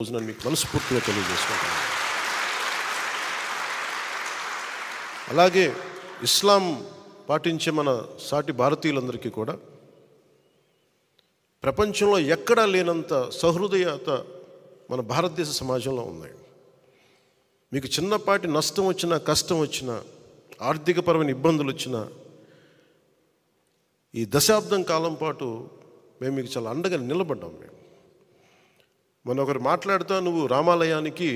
రోజున మీకు మనస్ఫూర్తిగా తెలియజేసుకుంటాను. అలాగే ఇస్లాం పాటించే మన సాటి భారతీయులందరికీ కూడా ప్రపంచంలో ఎక్కడా లేనంత సహృదయత మన భారతదేశ సమాజంలో ఉన్నాయి. మీకు చిన్నపాటి నష్టం వచ్చినా, కష్టం వచ్చినా, ఆర్థికపరమైన ఇబ్బందులు వచ్చినా ఈ దశాబ్దం కాలం పాటు మేము మీకు చాలా అండగా నిలబడ్డాం. మొన్న ఒకరు మాట్లాడుతూ, నువ్వు రామాలయానికి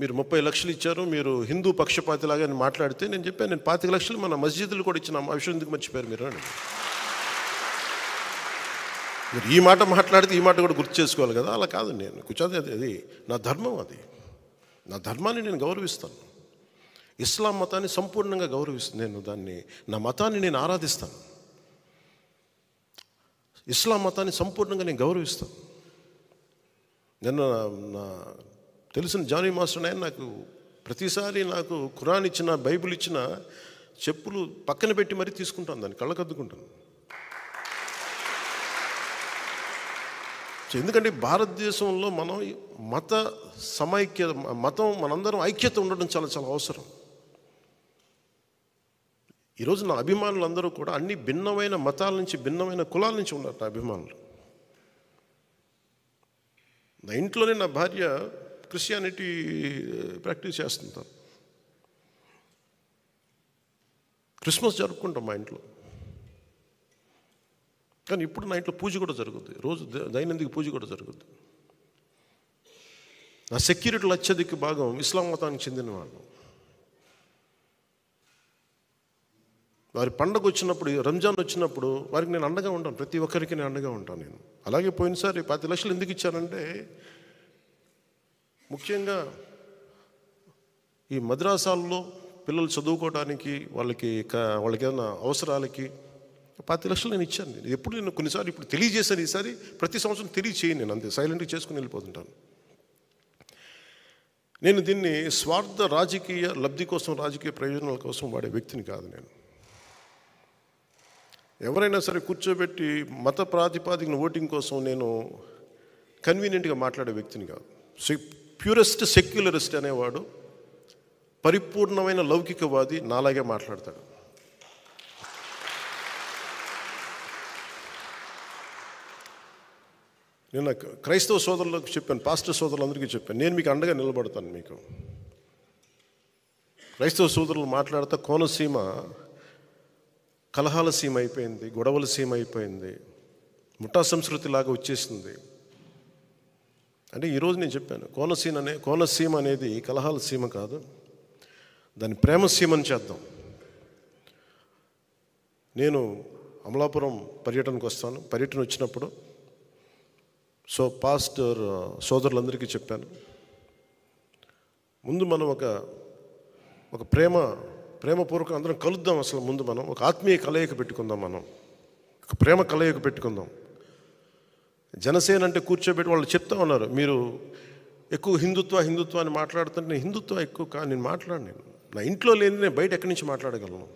మీరు 30 లక్షలు ఇచ్చారు, మీరు హిందూ పక్షపాతిలాగా అని మాట్లాడితే నేను చెప్పాను, నేను 25 లక్షలు మన మస్జిద్లు కూడా ఇచ్చిన ఆ విషయం ఎందుకు మర్చిపోయారు మీరు అని. మీరు ఈ మాట మాట్లాడితే ఈ మాట కూడా గుర్తు చేసుకోవాలి కదా. అలా కాదు, నేను కూర్చోది అది నా ధర్మం, అది నా ధర్మాన్ని నేను గౌరవిస్తాను. ఇస్లాం మతాన్ని సంపూర్ణంగా గౌరవిస్తాను. నేను దాన్ని, నా మతాన్ని నేను ఆరాధిస్తాను. ఇస్లాం మతాన్ని సంపూర్ణంగా నేను గౌరవిస్తాను. నిన్న నా తెలిసిన జానీ మాస్టర్ ఆయన నాకు ప్రతిసారి నాకు ఖురాన్ ఇచ్చిన, బైబిల్ ఇచ్చిన చెప్పులు పక్కన పెట్టి మరీ తీసుకుంటాను, దాన్ని కళ్ళకద్దుకుంటాను. ఎందుకంటే భారతదేశంలో మనం మత సమైక్యత, మతం మనందరం ఐక్యత ఉండడం చాలా చాలా అవసరం. ఈరోజు నా అభిమానులు అందరూ కూడా అన్ని భిన్నమైన మతాల నుంచి, భిన్నమైన కులాల నుంచి ఉన్నారు నా అభిమానులు. నా ఇంట్లోనే నా భార్య క్రిస్టియానిటీ ప్రాక్టీస్ చేస్తుంటాను. క్రిస్మస్ జరుపుకుంటాం మా ఇంట్లో, కానీ ఇప్పుడు నా ఇంట్లో పూజ కూడా జరుగుద్ది, రోజు దైనందిక పూజ కూడా జరుగుద్ది. నా సెక్యూరిటీలో అత్యధిక భాగం ఇస్లాం మతానికి చెందిన వాళ్ళు. వారి పండగ వచ్చినప్పుడు, రంజాన్ వచ్చినప్పుడు వారికి నేను అండగా ఉంటాను, ప్రతి ఒక్కరికి నేను అండగా ఉంటాను నేను. అలాగే పోయినసారి 10 లక్షలు ఎందుకు ఇచ్చానంటే, ముఖ్యంగా ఈ మద్రాసాల్లో పిల్లలు చదువుకోవడానికి, వాళ్ళకి ఏదైనా అవసరాలకి 10 లక్షలు నేను ఇచ్చాను. నేను ఎప్పుడు, నేను కొన్నిసార్లు ఇప్పుడు తెలియజేశాను, ఈసారి ప్రతి సంవత్సరం తెలియచేయను నేను, అంతే సైలెంట్గా చేసుకుని వెళ్ళిపోతుంటాను. నేను దీన్ని స్వార్థ రాజకీయ లబ్ధి కోసం, రాజకీయ ప్రయోజనాల కోసం వాడే వ్యక్తిని కాదు నేను. ఎవరైనా సరే కూర్చోబెట్టి మత ప్రాతిపాదికన ఓటింగ్ కోసం నేను కన్వీనియంట్గా మాట్లాడే వ్యక్తిని కాదు. ప్యూరెస్ట్ సెక్యులరిస్ట్ అనేవాడు, పరిపూర్ణమైన లౌకికవాది నాలాగే మాట్లాడతాడు. నేను క్రైస్తవ సోదరులకు చెప్పాను, పాస్టర్ సోదరులందరికీ చెప్పాను, నేను మీకు అండగా నిలబడతాను. మీకు క్రైస్తవ సోదరులు మాట్లాడుతూ కోనసీమ కలహాల సీమ అయిపోయింది, గొడవల సీమ అయిపోయింది, ముఠా సంస్కృతి లాగా వచ్చేసింది అంటే ఈరోజు నేను చెప్పాను, కోనసీమ అనేది కలహాల సీమ కాదు, దాన్ని ప్రేమ సీమని చేద్దాం. నేను అమలాపురం పర్యటనకు వస్తాను. పర్యటన వచ్చినప్పుడు పాస్టర్ సోదరులందరికీ చెప్పాను, ముందు మనం ఒక ప్రేమపూర్వకం అందరం కలుద్దాం. అసలు ముందు మనం ఒక ఆత్మీయ కలయిక పెట్టుకుందాం, మనం ఒక ప్రేమ కలయిక పెట్టుకుందాం. జనసేన అంటే కూర్చోబెట్టి వాళ్ళు చెప్తా ఉన్నారు, మీరు ఎక్కువ హిందుత్వ అని మాట్లాడుతుంటే, నేను హిందుత్వ ఎక్కువ కాదు, నేను మాట్లాడను. నా ఇంట్లో లేని నేను బయట ఎక్కడి నుంచి మాట్లాడగలను?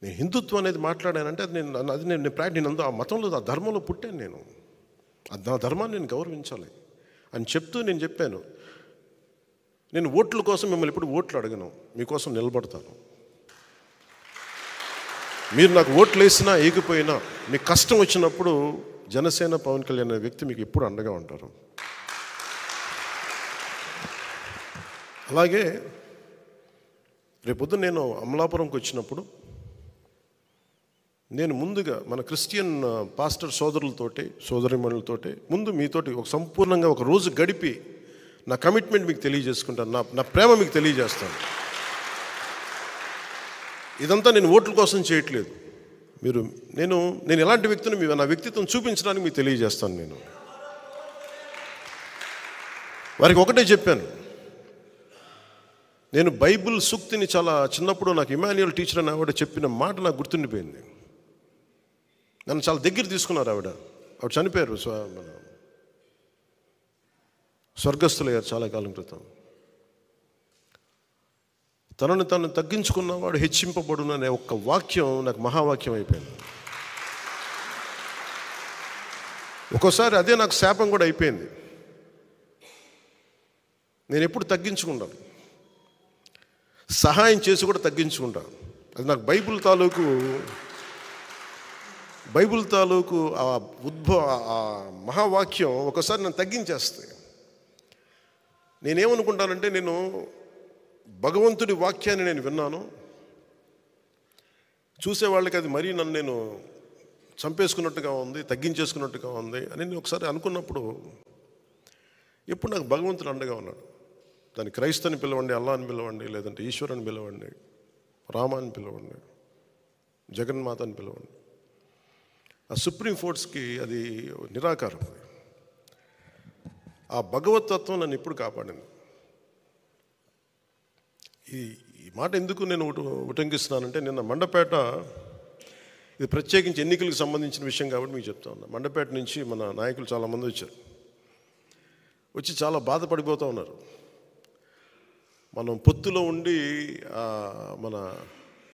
నేను హిందుత్వం అనేది మాట్లాడానంటే నేను ఆ మతంలో, ఆ ధర్మంలో పుట్టాను నేను, నా ధర్మాన్ని నేను గౌరవించాలి అని చెప్తూ నేను చెప్పాను, నేను ఓట్ల కోసం మిమ్మల్ని ఇప్పుడు ఓట్లు అడగను, మీకోసం నిలబడతాను. మీరు నాకు ఓట్లు వేసినా ఏగిపోయినా, మీకు కష్టం వచ్చినప్పుడు జనసేన పవన్ కళ్యాణ్ అనే వ్యక్తి మీకు ఎప్పుడు అండగా ఉంటారు. అలాగే రేపొద్దు నేను అమలాపురంకి వచ్చినప్పుడు నేను ముందుగా మన క్రిస్టియన్ పాస్టర్ సోదరులతోటి, సోదరిమణులతోటి ముందు మీతోటి ఒక సంపూర్ణంగా ఒక రోజు గడిపి నా కమిట్మెంట్ మీకు తెలియజేసుకుంటాను, నా ప్రేమ మీకు తెలియజేస్తాను. ఇదంతా నేను ఓట్ల కోసం చేయట్లేదు. నేను ఎలాంటి వ్యక్తిని నా వ్యక్తిత్వం చూపించడానికి మీకు తెలియజేస్తాను. నేను వారికి ఒకటే చెప్పాను, నేను బైబిల్ సూక్తిని చాలా చిన్నప్పుడు నాకు ఇమాన్యుయల్ టీచర్ అని ఆవిడ చెప్పిన మాట నాకు గుర్తుండిపోయింది. నన్ను చాలా దగ్గర తీసుకున్నారు. ఆవిడ చనిపోయారు, స్వర్గస్థులయ్యారు చాలా కాలం క్రితం. తనను తను తగ్గించుకున్నవాడు హెచ్చింపబడును అనే ఒక్క వాక్యం నాకు మహావాక్యం అయిపోయింది. ఒక్కోసారి అదే నాకు శాపం కూడా అయిపోయింది. నేను ఎప్పుడు తగ్గించుకుంటాను, సహాయం చేసి కూడా తగ్గించుకుంటాను. అది నాకు బైబిల్ తాలూకు ఆ ఆ మహావాక్యం ఒకసారి నన్ను తగ్గించేస్తాయి. నేనేమనుకుంటానంటే, నేను భగవంతుడి వాక్యాన్ని నేను విన్నాను, చూసేవాళ్ళకి అది మరీ నన్ను నేను చంపేసుకున్నట్టుగా ఉంది, తగ్గించేసుకున్నట్టుగా ఉంది అని నేను ఒకసారి అనుకున్నప్పుడు, ఎప్పుడు నాకు భగవంతుడు అండగా ఉన్నాడు. దాన్ని క్రైస్తవుని పిలవండి, అల్లా అని పిలవండి, లేదంటే ఈశ్వరుని పిలవండి, రామాని పిలవండి, జగన్మాత అని పిలవండి, ఆ సుప్రీం ఫోర్స్కి అది నిరాకారం. ఆ భగవతత్వం నన్ను ఎప్పుడు కాపాడింది. ఈ మాట ఎందుకు నేను ఉటంకిస్తున్నానంటే, నిన్న మండపేట, ఇది ప్రత్యేకించి ఎన్నికలకు సంబంధించిన విషయం కాబట్టి మీకు చెప్తా ఉన్నా. మండపేట నుంచి మన నాయకులు చాలామంది వచ్చి చాలా బాధపడిపోతూ ఉన్నారు. మనం పొత్తులో ఉండి మన